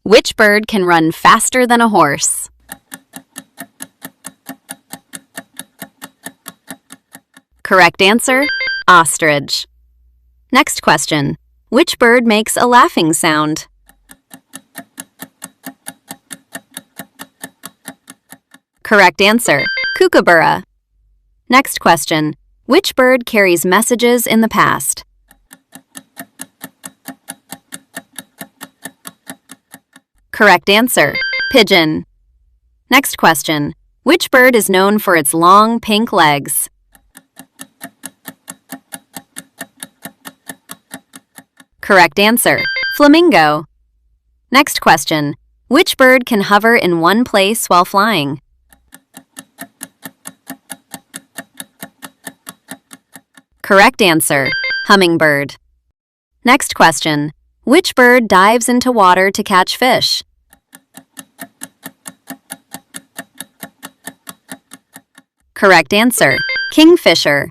Which bird can run faster than a horse? Correct answer, ostrich. Next question. Which bird makes a laughing sound? Correct answer, kookaburra. Next question. Which bird carries messages in the past? Correct answer, pigeon. Next question. Which bird is known for its long pink legs? Correct answer, flamingo. Next question. Which bird can hover in one place while flying? Correct answer, hummingbird. Next question. Which bird dives into water to catch fish? Correct answer, kingfisher.